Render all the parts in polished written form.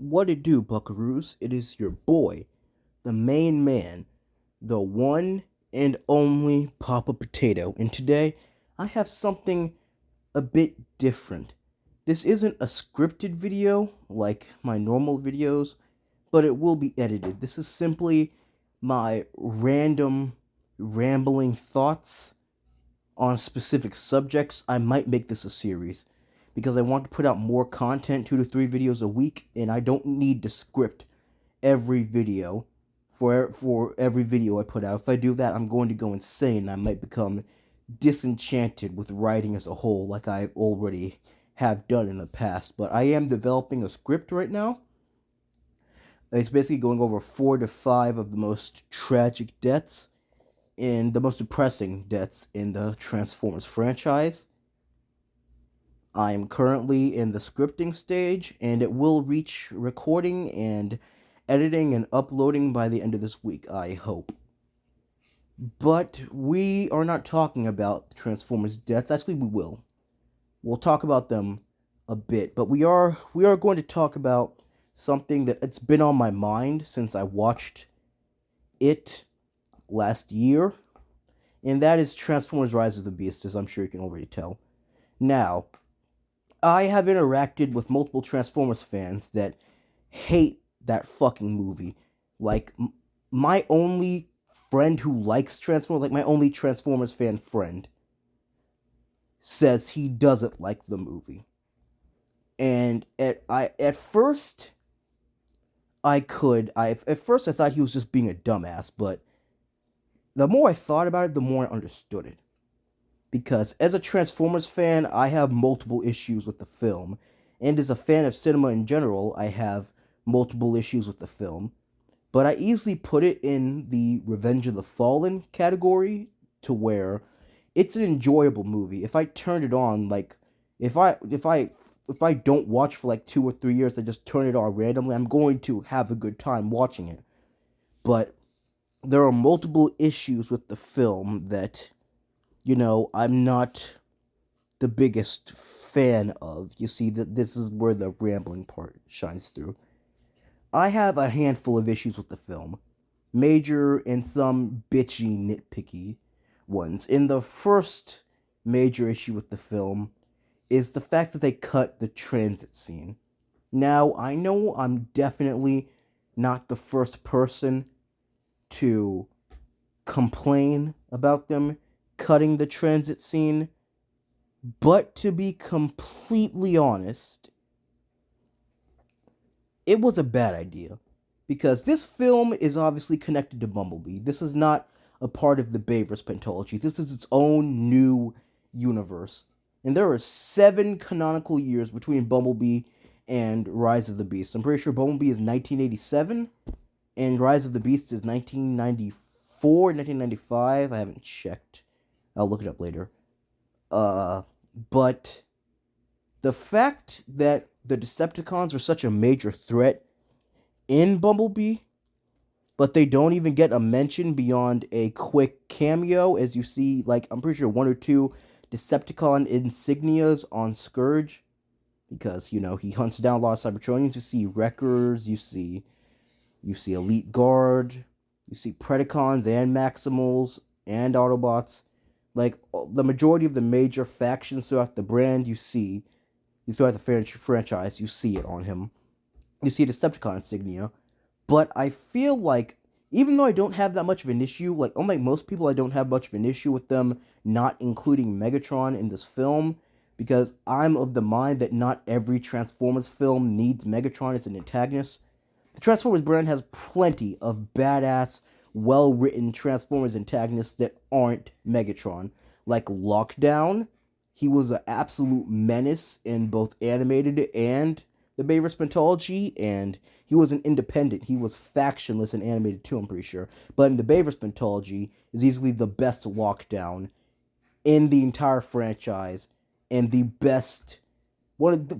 What it do, buckaroos? It is your boy, the main man, the one and only Papa Potato, and today I have something a bit different. This isn't a scripted video like my normal videos, but it will be edited. This is simply my random, rambling thoughts on specific subjects. I might make this a series because I want to put out more content, 2 to 3 videos a week, and I don't need to script every video for every video I put out. If I do that, I'm going to go insane. I might become disenchanted with writing as a whole, like I already have done in the past. But I am developing a script right now. It's basically going over 4 to 5 of the most tragic deaths and the most depressing deaths in the Transformers franchise. I am currently in the scripting stage, and it will reach recording and editing and uploading by the end of this week, I hope. But we are not talking about Transformers deaths. Actually, we will. We'll talk about them a bit, but we are going to talk about something that it's been on my mind since I watched it last year, and that is Transformers Rise of the Beast, as I'm sure you can already tell. Now, I have interacted with multiple Transformers fans that hate that fucking movie. Like, my only friend who likes Transformers, like my only Transformers fan friend, says he doesn't like the movie. And at first at first I thought he was just being a dumbass, but the more I thought about it, the more I understood it. Because as a Transformers fan, I have multiple issues with the film, and as a fan of cinema in general, I have multiple issues with the film. But I easily put it in the Revenge of the Fallen category, to where it's an enjoyable movie. If I turned it on, like if I don't watch for like 2 or 3 years, I just turn it on randomly, I'm going to have a good time watching it. But there are multiple issues with the film that, I'm not the biggest fan of. You see, that this is where the rambling part shines through. I have a handful of issues with the film, major and some bitchy, nitpicky ones. In the first major issue with the film is the fact that they cut the transit scene. Now, I know I'm definitely not the first person to complain about them cutting the transit scene, but to be completely honest, it was a bad idea. Because this film is obviously connected to Bumblebee. This is not a part of the Bayverse pentology. This is its own new universe. And there are 7 canonical years between Bumblebee and Rise of the Beast. I'm pretty sure Bumblebee is 1987, and Rise of the Beast is 1994, 1995. I haven't checked. I'll look it up later. But the fact that the Decepticons are such a major threat in Bumblebee, but they don't even get a mention beyond a quick cameo, as you see, like, I'm pretty sure 1 or 2 Decepticon insignias on Scourge, because, he hunts down a lot of Cybertronians. You see Wreckers, you see Elite Guard, you see Predacons and Maximals and Autobots. Like, the majority of the major factions throughout the brand, throughout the franchise, you see it on him. You see Decepticon insignia. But I feel like, even though I don't have that much of an issue, like, unlike most people, I don't have much of an issue with them not including Megatron in this film, because I'm of the mind that not every Transformers film needs Megatron as an antagonist. The Transformers brand has plenty of badass, well-written Transformers antagonists that aren't Megatron. Like Lockdown, he was an absolute menace in both animated and the Bayverse mythology, and he was an independent. He was factionless in animated too, I'm pretty sure. But in the Bayverse mythology, is easily the best Lockdown in the entire franchise, and the best, one of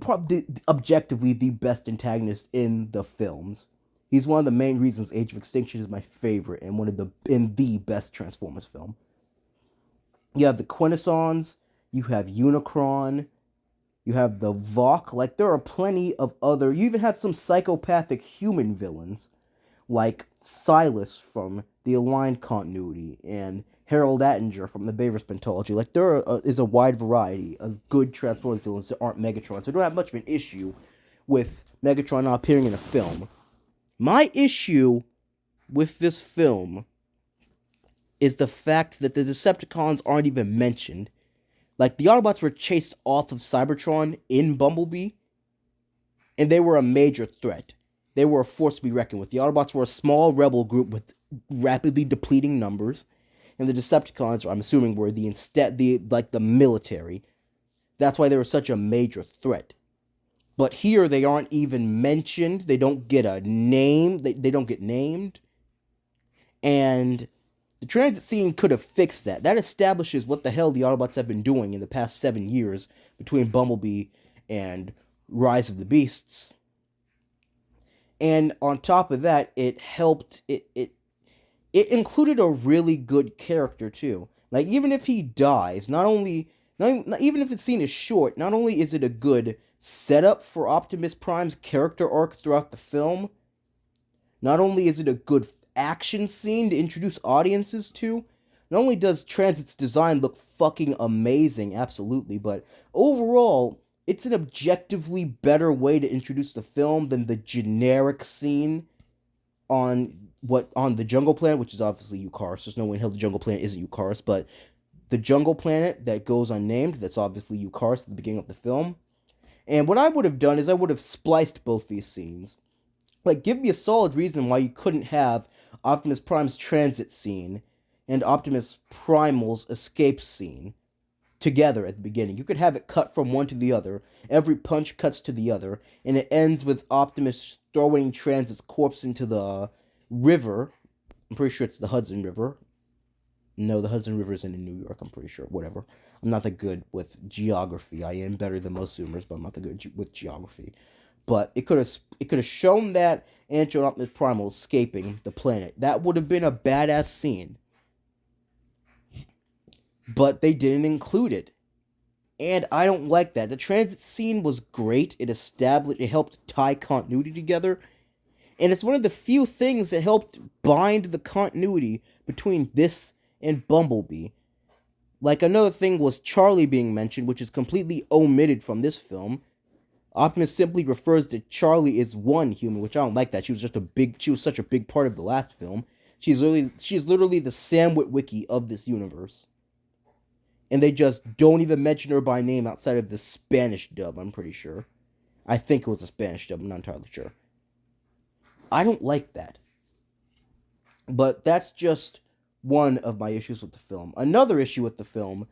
objectively the best antagonist in the films. He's one of the main reasons Age of Extinction is my favorite and the best Transformers film. You have the Quintessons, you have Unicron, You have the Vok. Like, there are plenty of other. You even have some psychopathic human villains, like Silas from the Aligned Continuity and Harold Attinger from the Bayverse Pentology. Like, is a wide variety of good Transformers villains that aren't Megatron, so I don't have much of an issue with Megatron not appearing in a film. My issue with this film is the fact that the Decepticons aren't even mentioned. Like, the Autobots were chased off of Cybertron in Bumblebee, and they were a major threat. They were a force to be reckoned with. The Autobots were a small rebel group with rapidly depleting numbers, and the Decepticons, I'm assuming, were the military. That's why they were such a major threat. But here, they aren't even mentioned. They don't get a name. They don't get named. And the transit scene could have fixed that. That establishes what the hell the Autobots have been doing in the past 7 years between Bumblebee and Rise of the Beasts. And on top of that, it helped. It included a really good character too. Like, even if he dies, even if the scene is short, not only is it a good setup for Optimus Prime's character arc throughout the film, not only is it a good action scene to introduce audiences to, not only does Transit's design look fucking amazing, absolutely, but overall, it's an objectively better way to introduce the film than the generic scene on the Jungle Planet, which is obviously Eucharis. There's no way in hell the Jungle Planet isn't Eucharis, but the Jungle Planet that goes unnamed, that's obviously Eucharis at the beginning of the film. And what I would have done is I would have spliced both these scenes. Like, give me a solid reason why you couldn't have Optimus Prime's transit scene and Optimus Primal's escape scene together at the beginning. You could have it cut from one to the other. Every punch cuts to the other, and it ends with Optimus throwing Transit's corpse into the river. I'm pretty sure it's the Hudson River. No, the Hudson River isn't in New York, I'm pretty sure. Whatever. I'm not that good with geography. I am better than most Zoomers, but I'm not that good with geography. But it could have shown that and shown Optimus Primal escaping the planet. That would have been a badass scene. But they didn't include it. And I don't like that. The transit scene was great. It helped tie continuity together. And it's one of the few things that helped bind the continuity between this and Bumblebee. Like, another thing was Charlie being mentioned, which is completely omitted from this film. Optimus simply refers to Charlie as one human, which I don't like that. She was such a big part of the last film. She's literally the Sam Witwicky of this universe. And they just don't even mention her by name outside of the Spanish dub, I'm pretty sure. I think it was a Spanish dub, I'm not entirely sure. I don't like that. But that's just one of my issues with the film. Another issue with the film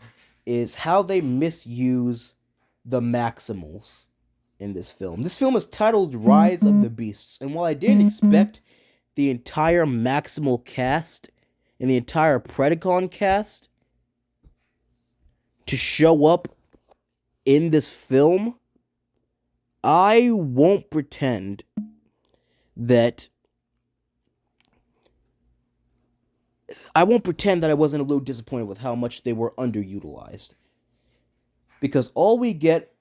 is how they misuse the Maximals in this film. This film is titled Rise of the Beasts, and while I didn't expect the entire Maximal cast and the entire Predacon cast to show up in this film, I won't pretend that I wasn't a little disappointed with how much they were underutilized. Because all we get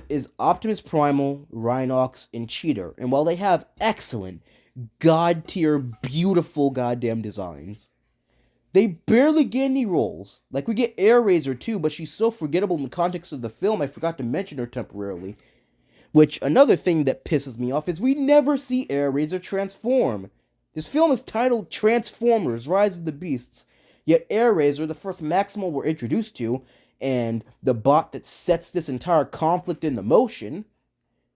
is Optimus Primal, Rhinox, and Cheetor. And while they have excellent, god-tier, beautiful goddamn designs, they barely get any roles. Like, we get Airazor too, but she's so forgettable in the context of the film, I forgot to mention her temporarily. Which, another thing that pisses me off is we never see Airazor transform. This film is titled Transformers: Rise of the Beasts, yet Airazor, the first Maximal we're introduced to, and the bot that sets this entire conflict into motion,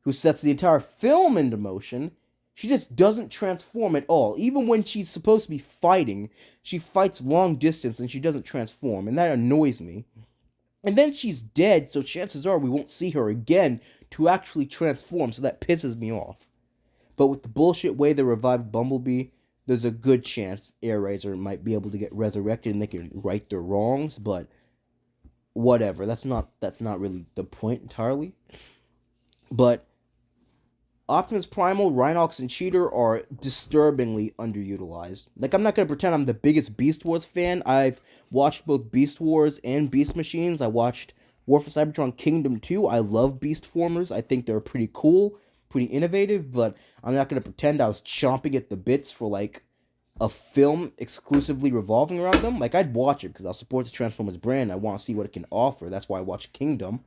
who sets the entire film into motion, she just doesn't transform at all. Even when she's supposed to be fighting, she fights long distance and she doesn't transform, and that annoys me. And then she's dead, so chances are we won't see her again to actually transform, so that pisses me off. But with the bullshit way they revived Bumblebee, there's a good chance Airazor might be able to get resurrected and they can right their wrongs, but whatever. That's not really the point entirely. But Optimus Primal, Rhinox, and Cheetor are disturbingly underutilized. Like, I'm not going to pretend I'm the biggest Beast Wars fan. I've watched both Beast Wars and Beast Machines. I watched War for Cybertron Kingdom 2, I love Beast Formers. I think they're pretty cool, pretty innovative, but I'm not going to pretend I was chomping at the bits for, like, a film exclusively revolving around them. Like, I'd watch it because I'll support the Transformers brand. I want to see what it can offer. That's why I watch Kingdom.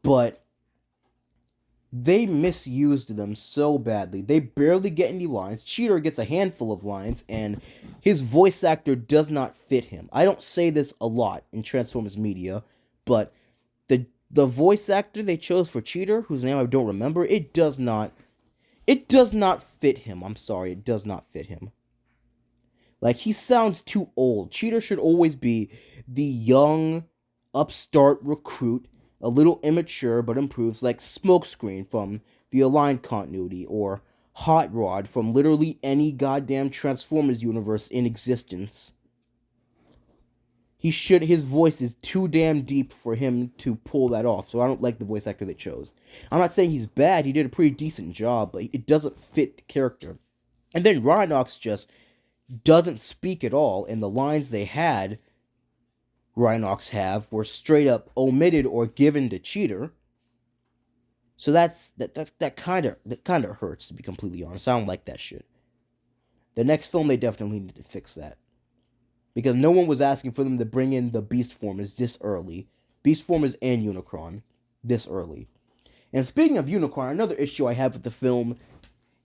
But they misused them so badly. They barely get any lines. Cheater gets a handful of lines, and his voice actor does not fit him. I don't say this a lot in Transformers media, but the voice actor they chose for Cheater, whose name I don't remember, it does not fit him. I'm sorry, it does not fit him. Like, he sounds too old. Cheater should always be the young, upstart recruit, a little immature but improves, like Smokescreen from the Aligned continuity, or Hot Rod from literally any goddamn Transformers universe in existence. His voice is too damn deep for him to pull that off, so I don't like the voice actor they chose. I'm not saying he's bad, he did a pretty decent job, but it doesn't fit the character. And then Rhinox just doesn't speak at all, and the lines they had Rhinox have were straight up omitted or given to Cheater. So that kind of hurts, to be completely honest. I don't like that shit. The next film, they definitely need to fix that, because no one was asking for them to bring in the Beast Formers this early. Beast Formers and Unicron this early. And speaking of Unicron, another issue I have with the film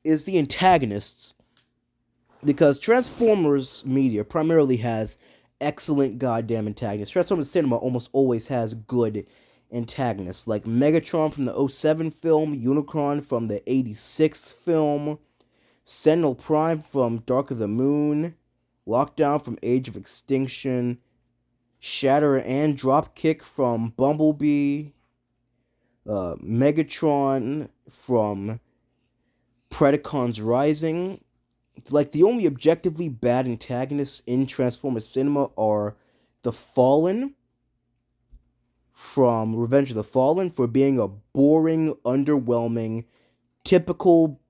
is the antagonists. Because Transformers media primarily has excellent goddamn antagonists. Transformers cinema almost always has good antagonists, like Megatron from the 2007 film, Unicron from the 1986 film, Sentinel Prime from Dark of the Moon, Lockdown from Age of Extinction, Shatter and Dropkick from Bumblebee, Megatron from Predacons Rising. Like, the only objectively bad antagonists in Transformers cinema are the Fallen from Revenge of the Fallen for being a boring, underwhelming, typical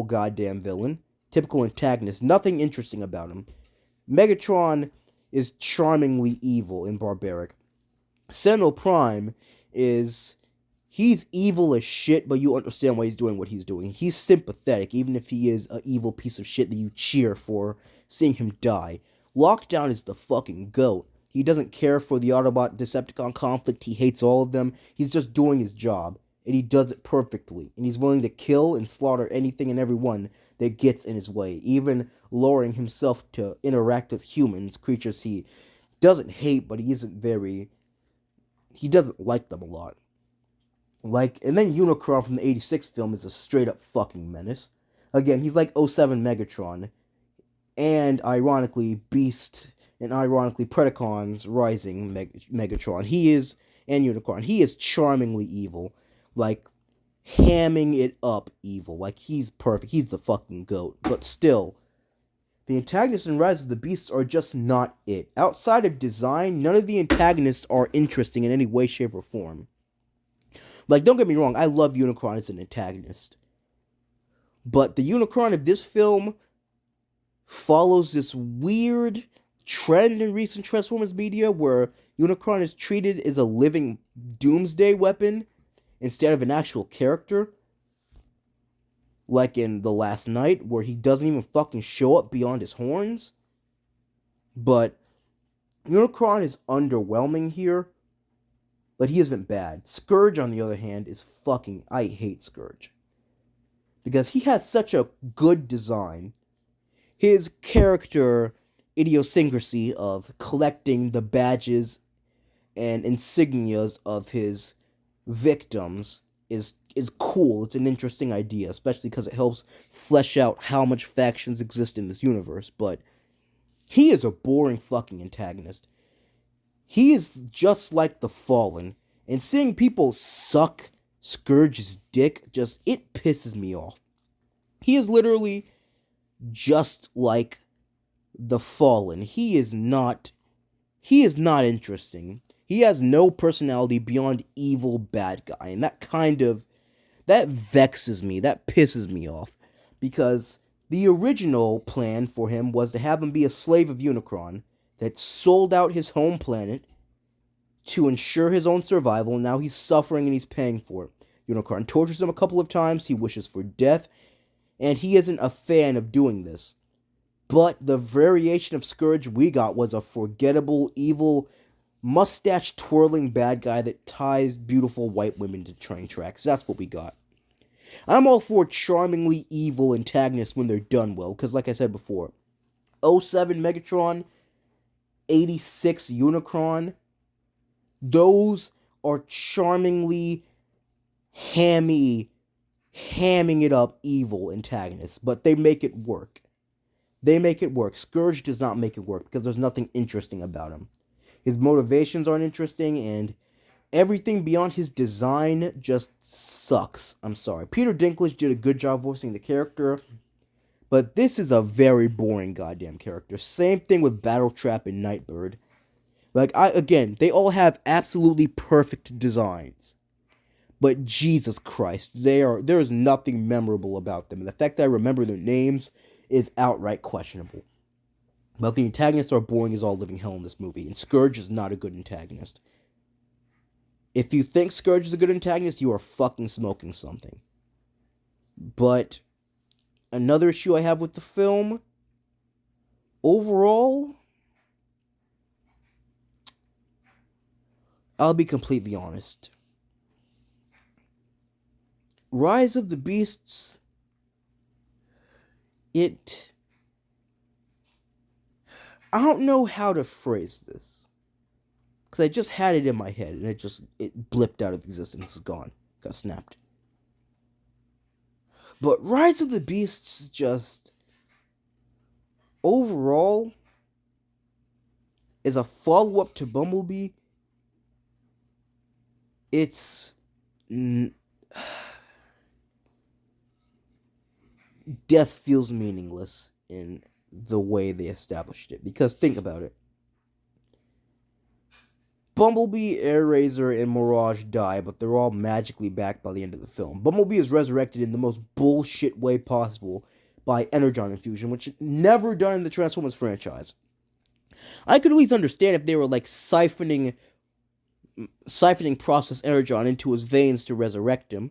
goddamn villain, typical antagonist, nothing interesting about him. Megatron is charmingly evil and barbaric. Sentinel Prime he's evil as shit, but you understand why he's doing what he's doing. He's sympathetic, even if he is an evil piece of shit that you cheer for seeing him die. Lockdown is the fucking GOAT. He doesn't care for the Autobot-Decepticon conflict. He hates all of them. He's just doing his job, and he does it perfectly. And he's willing to kill and slaughter anything and everyone that gets in his way, even lowering himself to interact with humans, creatures he doesn't hate, but he doesn't like them a lot. And then Unicron from the 1986 film is a straight up fucking menace. Again, he's like 2007 Megatron, and ironically Beast, and ironically Predacons Rising Megatron. And Unicron. He is charmingly evil, like hamming it up evil. Like, he's perfect. He's the fucking GOAT. But still, the antagonists in Rise of the Beasts are just not it. Outside of design, none of the antagonists are interesting in any way, shape, or form. Like, don't get me wrong, I love Unicron as an antagonist. But the Unicron of this film follows this weird trend in recent Transformers media where Unicron is treated as a living doomsday weapon instead of an actual character. Like in The Last Knight, where he doesn't even fucking show up beyond his horns. But Unicron is underwhelming here. But he isn't bad. Scourge, on the other hand, is fucking... I hate Scourge. Because he has such a good design. His character idiosyncrasy of collecting the badges and insignias of his victims is cool. It's an interesting idea, especially because it helps flesh out how much factions exist in this universe. But he is a boring fucking antagonist. He is just like the Fallen, and seeing people suck Scourge's dick it pisses me off. He is literally just like the Fallen. He is not interesting. He has no personality beyond evil bad guy, and that vexes me. That pisses me off, because the original plan for him was to have him be a slave of Unicron that sold out his home planet to ensure his own survival, and now he's suffering and he's paying for it. Unicron tortures him a couple of times, he wishes for death, and he isn't a fan of doing this. But the variation of Scourge we got was a forgettable, evil, mustache-twirling bad guy that ties beautiful white women to train tracks. That's what we got. I'm all for charmingly evil antagonists when they're done well, because like I said before, 07 Megatron, 86 Unicron, those are charmingly hamming it up evil antagonists, but they make it work. Scourge does not make it work because there's nothing interesting about him. His motivations aren't interesting, and everything beyond his design just sucks. I'm sorry. Peter Dinklage did a good job voicing the character, but this is a very boring goddamn character. Same thing with Battletrap and Nightbird. They all have absolutely perfect designs. But Jesus Christ, there is nothing memorable about them. And the fact that I remember their names is outright questionable. But the antagonists are boring as all living hell in this movie, and Scourge is not a good antagonist. If you think Scourge is a good antagonist, you are fucking smoking something. But another issue I have with the film, overall, I'll be completely honest. Rise of the Beasts, I don't know how to phrase this. Because I just had it in my head, and it blipped out of existence. It's gone. Got snapped. But Rise of the Beasts just, overall, is a follow-up to Bumblebee. It's death feels meaningless in the way they established it. Because think about it. Bumblebee, Airazor, and Mirage die, but they're all magically back by the end of the film. Bumblebee is resurrected in the most bullshit way possible by Energon infusion, which is never done in the Transformers franchise. I could at least understand if they were like siphoning process Energon into his veins to resurrect him,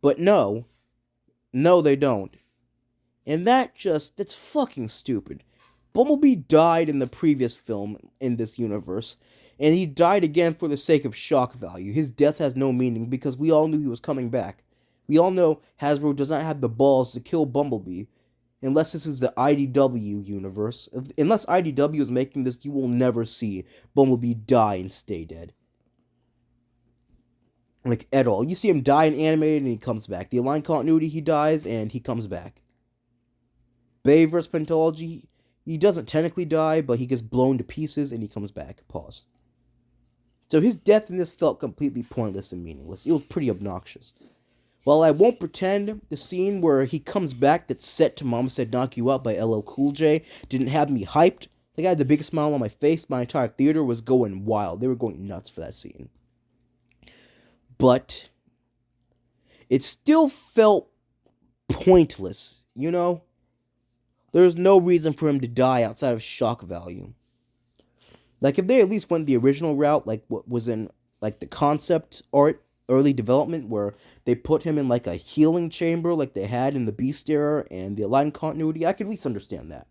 but no, they don't. And that's fucking stupid. Bumblebee died in the previous film in this universe, and he died again for the sake of shock value. His death has no meaning because we all knew he was coming back. We all know Hasbro does not have the balls to kill Bumblebee, unless this is the IDW universe. Unless IDW is making this, you will never see Bumblebee die and stay dead. Like, at all. You see him die in animated and he comes back. The Aligned Continuity, he dies and he comes back. Bay vs. Pentology, he doesn't technically die, but he gets blown to pieces and he comes back. Pause. So his death in this felt completely pointless and meaningless. It was pretty obnoxious. While I won't pretend the scene where he comes back that's set to Mama Said Knock You Out by LL Cool J didn't have me hyped, I think I had the biggest smile on my face. My entire theater was going wild. They were going nuts for that scene. But it still felt pointless, you know? There's no reason for him to die outside of shock value. Like, if they at least went the original route, like what was in, like, the concept art, early development, where they put him in, like, a healing chamber, like they had in the Beast era and the Aligned Continuity, I could at least understand that.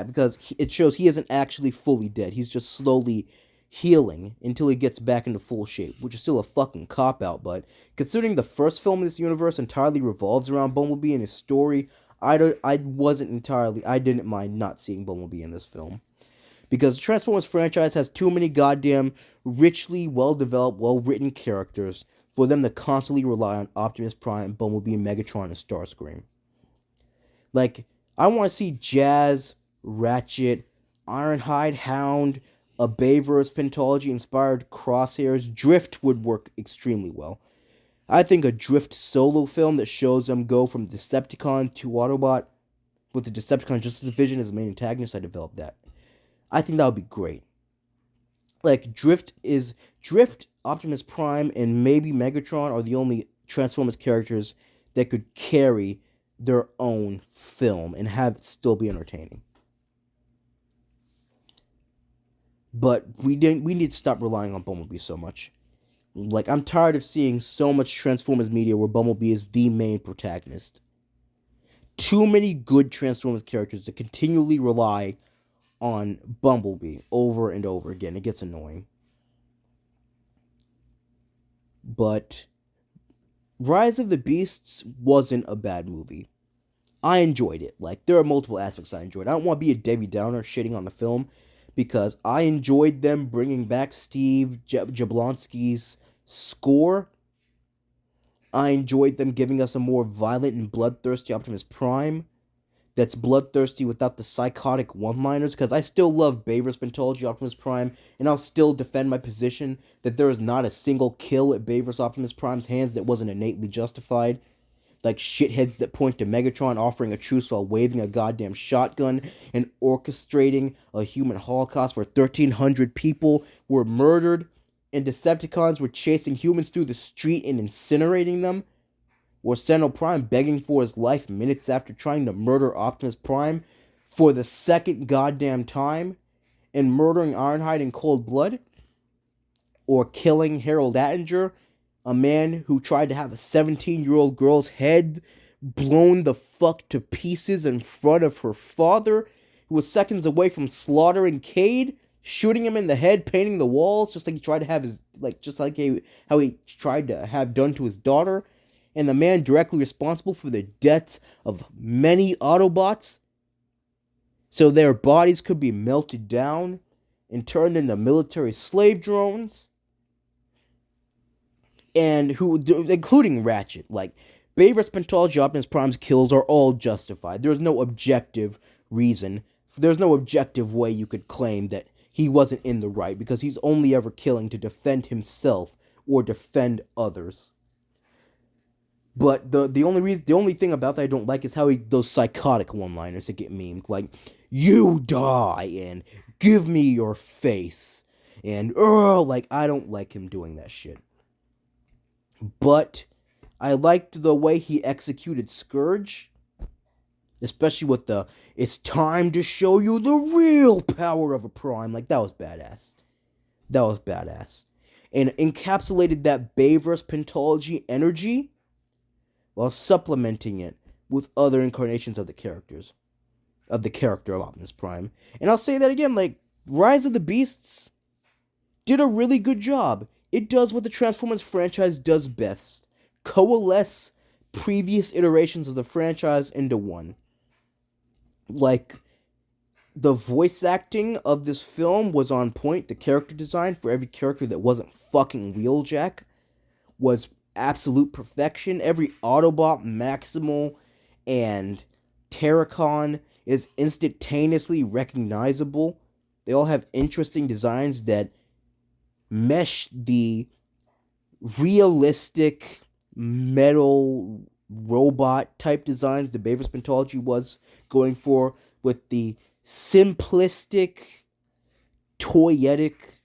Because it shows he isn't actually fully dead. He's just slowly healing until he gets back into full shape, which is still a fucking cop-out, but considering the first film in this universe entirely revolves around Bumblebee and his story, I didn't mind not seeing Bumblebee in this film. Because the Transformers franchise has too many goddamn richly well-developed, well-written characters for them to constantly rely on Optimus Prime, Bumblebee, Megatron, and Starscream. Like, I want to see Jazz, Ratchet, Ironhide, Hound, a Bay vs. Pentology-inspired Crosshairs. Drift would work extremely well. I think a Drift solo film that shows them go from Decepticon to Autobot, with the Decepticon Justice Division as the main antagonist, I developed that. I think that would be great. Like, Drift, Optimus Prime, and maybe Megatron are the only Transformers characters that could carry their own film and have it still be entertaining. But we need to stop relying on Bumblebee so much. Like, I'm tired of seeing so much Transformers media where Bumblebee is the main protagonist. Too many good Transformers characters to continually rely on Bumblebee over and over again. It gets annoying. But Rise of the Beasts wasn't a bad movie. I enjoyed it. Like, there are multiple aspects I enjoyed. I don't want to be a Debbie Downer shitting on the film because I enjoyed them bringing back Steve Jablonsky's score. I enjoyed them giving us a more violent and bloodthirsty Optimus Prime that's bloodthirsty without the psychotic one-liners, because I still love Bayver's Pentology Optimus Prime, and I'll still defend my position that there is not a single kill at Bayver's Optimus Prime's hands that wasn't innately justified. Like shitheads that point to Megatron offering a truce while waving a goddamn shotgun and orchestrating a human holocaust where 1,300 people were murdered and Decepticons were chasing humans through the street and incinerating them. Or Sentinel Prime begging for his life minutes after trying to murder Optimus Prime for the second goddamn time and murdering Ironhide in cold blood. Or killing Harold Attinger, a man who tried to have a 17-year-old girl's head blown the fuck to pieces in front of her father, who was seconds away from slaughtering Cade, shooting him in the head, painting the walls, just like he tried to have his, like, just like how he tried to have done to his daughter, and the man directly responsible for the deaths of many Autobots, so their bodies could be melted down and turned into military slave drones. And who, including Ratchet, like, Bayver's Pentology Optimus Prime's kills are all justified. There's no objective reason. There's no objective way you could claim that he wasn't in the right, because he's only ever killing to defend himself or defend others. But the only thing about that I don't like is how those psychotic one-liners that get memed, like, you die, and give me your face, and, like, I don't like him doing that shit. But I liked the way he executed Scourge, especially with the, it's time to show you the real power of a Prime. Like, that was badass. That was badass. And encapsulated that Bayverse Pentology energy while supplementing it with other incarnations of the characters, of the character of Optimus Prime. And I'll say that again, like, Rise of the Beasts did a really good job. It does what the Transformers franchise does best: coalesce previous iterations of the franchise into one. Like, the voice acting of this film was on point. The character design for every character that wasn't fucking Wheeljack was absolute perfection. Every Autobot, Maximal, and Terracon is instantaneously recognizable. They all have interesting designs that mesh the realistic metal robot type designs the Bayver's Pentology was going for with the simplistic, toyetic,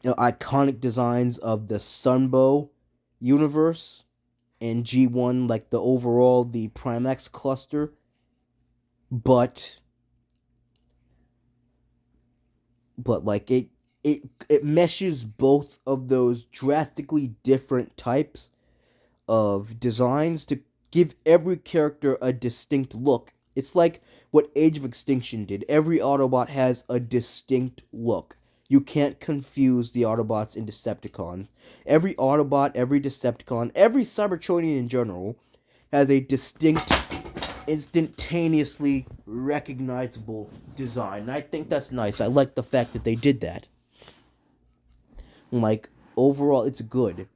iconic designs of the Sunbow universe and G1, like the overall, the Primax cluster. But like, it meshes both of those drastically different types of designs to give every character a distinct look. It's like what Age of Extinction did. Every Autobot has a distinct look. You can't confuse the Autobots and Decepticons. Every Autobot, every Decepticon, every Cybertronian in general has a distinct, instantaneously recognizable design. And I think that's nice. I like the fact that they did that. Like, overall, it's good.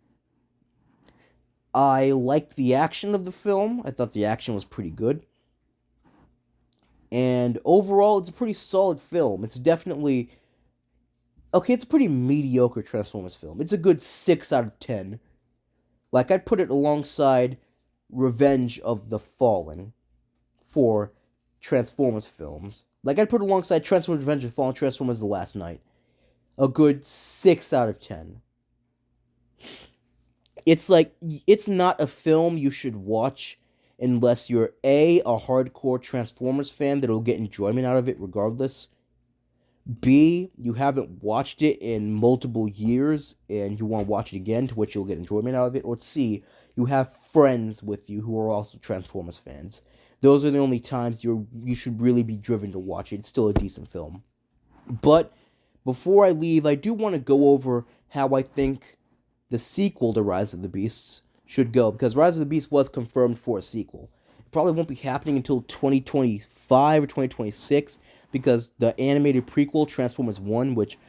I liked the action of the film. I thought the action was pretty good. And overall, it's a pretty solid film. It's definitely... okay, it's a pretty mediocre Transformers film. It's a good 6 out of 10. Like, I'd put it alongside Revenge of the Fallen for Transformers films. Like, I'd put it alongside Transformers Revenge of the Fallen, Transformers The Last Knight. A good 6 out of 10. It's like, it's not a film you should watch unless you're a hardcore Transformers fan that'll get enjoyment out of it regardless. B, you haven't watched it in multiple years and you want to watch it again, to which you'll get enjoyment out of it. Or C, you have friends with you who are also Transformers fans. Those are the only times you should really be driven to watch it. It's still a decent film. But before I leave, I do want to go over how I think the sequel to Rise of the Beasts should go, because Rise of the Beasts was confirmed for a sequel. It probably won't be happening until 2025 or 2026, because the animated prequel, Transformers 1, which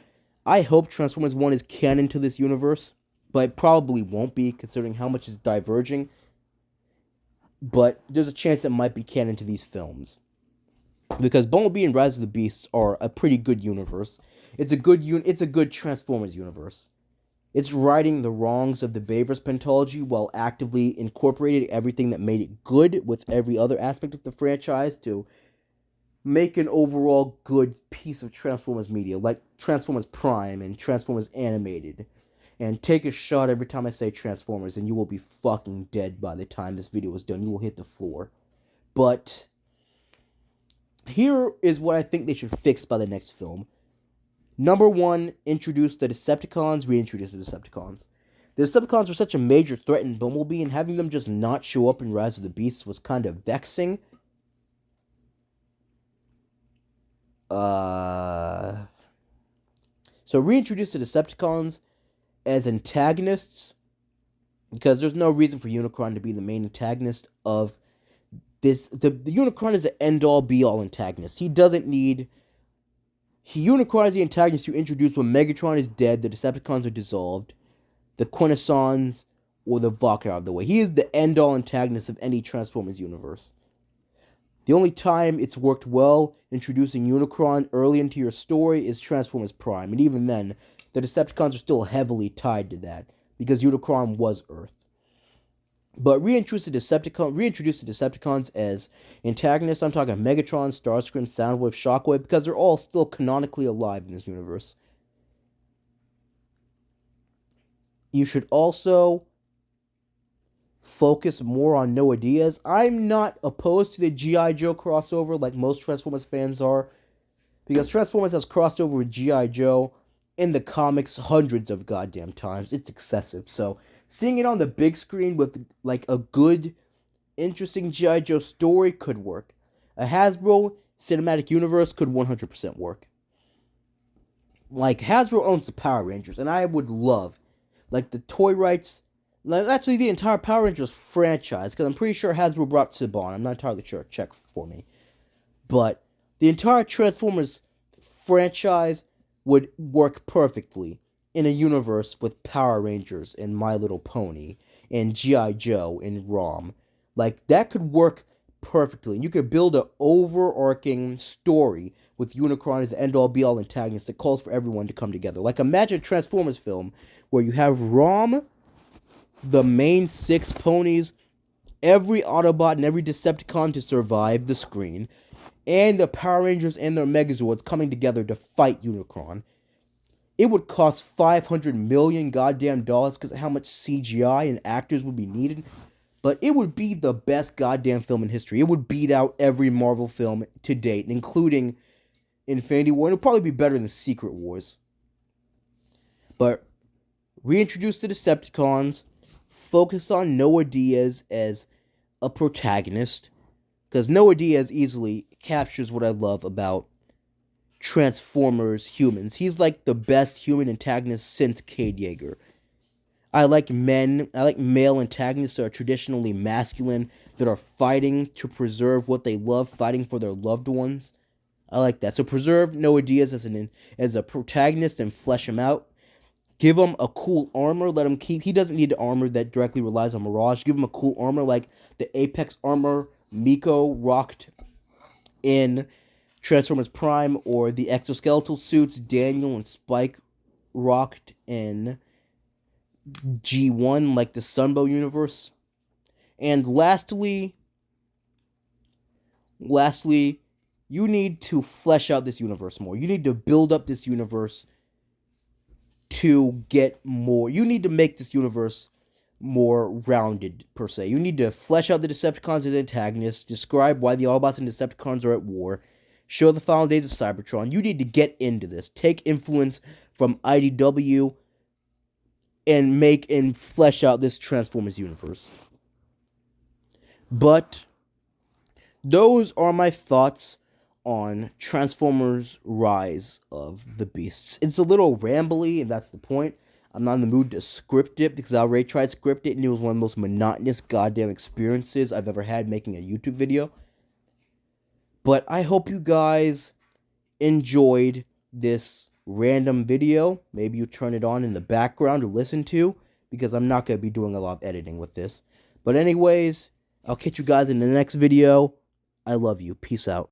I hope Transformers 1 is canon to this universe, but it probably won't be, considering how much is diverging. But there's a chance it might be canon to these films, because Bumblebee and Rise of the Beasts are a pretty good universe. It's a good Transformers universe. It's righting the wrongs of the Bayverse pentology while actively incorporating everything that made it good with every other aspect of the franchise to make an overall good piece of Transformers media, like Transformers Prime and Transformers Animated. And take a shot every time I say Transformers, and you will be fucking dead by the time this video is done. You will hit the floor. But here is what I think they should fix by the next film. Number 1, introduce the Decepticons, reintroduce the Decepticons. The Decepticons were such a major threat in Bumblebee, and having them just not show up in Rise of the Beasts was kind of vexing. So reintroduce the Decepticons as antagonists, because there's no reason for Unicron to be the main antagonist of this. The Unicron is an end-all, be-all antagonist. Unicron is the antagonist you introduce when Megatron is dead, the Decepticons are dissolved, the Quintessons or the Valk are out of the way. He is the end-all antagonist of any Transformers universe. The only time it's worked well introducing Unicron early into your story is Transformers Prime, and even then, the Decepticons are still heavily tied to that, because Unicron was Earth. But reintroduce the Decepticons as antagonists. I'm talking Megatron, Starscream, Soundwave, Shockwave, because they're all still canonically alive in this universe. You should also focus more on Noah Diaz. I'm not opposed to the G.I. Joe crossover like most Transformers fans are, because Transformers has crossed over with G.I. Joe in the comics hundreds of goddamn times. It's excessive. So seeing it on the big screen with like a good, interesting G.I. Joe story could work. A Hasbro cinematic universe could 100% work. Like, Hasbro owns the Power Rangers, and I would love, like, the toy rights, actually the entire Power Rangers franchise, because I'm pretty sure Hasbro brought Saban. I'm not entirely sure. Check for me. But the entire Transformers franchise would work perfectly in a universe with Power Rangers and My Little Pony and G.I. Joe and ROM. Like, that could work perfectly. And you could build an overarching story with Unicron as the end-all, be-all antagonist that calls for everyone to come together. Like, imagine a Transformers film where you have ROM, the main 6 ponies, every Autobot and every Decepticon to survive the screen, and the Power Rangers and their Megazords coming together to fight Unicron. It would cost $500 million goddamn dollars because of how much CGI and actors would be needed. But it would be the best goddamn film in history. It would beat out every Marvel film to date, including Infinity War. It would probably be better than Secret Wars. But reintroduce the Decepticons. Focus on Noah Diaz as a protagonist, because Noah Diaz easily captures what I love about Transformers humans. He's like the best human antagonist since Cade Yeager. I like male antagonists that are traditionally masculine, that are fighting to preserve what they love, fighting for their loved ones. I like that. So preserve Noah Diaz as a protagonist and flesh him out. Give him a cool armor. Let him keep. He doesn't need armor that directly relies on Mirage. Give him a cool armor like the Apex armor Miko rocked in Transformers Prime, or the exoskeletal suits Daniel and Spike rocked in G1, like the Sunbow universe. And lastly, you need to flesh out this universe more. You need to build up this universe to get more. You need to make this universe more rounded, per se. You need to flesh out the Decepticons as antagonists, describe why the Autobots and Decepticons are at war, show the final days of Cybertron. You need to get into this. Take influence from IDW and make and flesh out this Transformers universe. But those are my thoughts on Transformers Rise of the Beasts. It's a little rambly, and that's the point. I'm not in the mood to script it because I already tried to script it, and it was one of the most monotonous goddamn experiences I've ever had making a YouTube video. But I hope you guys enjoyed this random video. Maybe you turn it on in the background to listen to, because I'm not going to be doing a lot of editing with this. But anyways, I'll catch you guys in the next video. I love you. Peace out.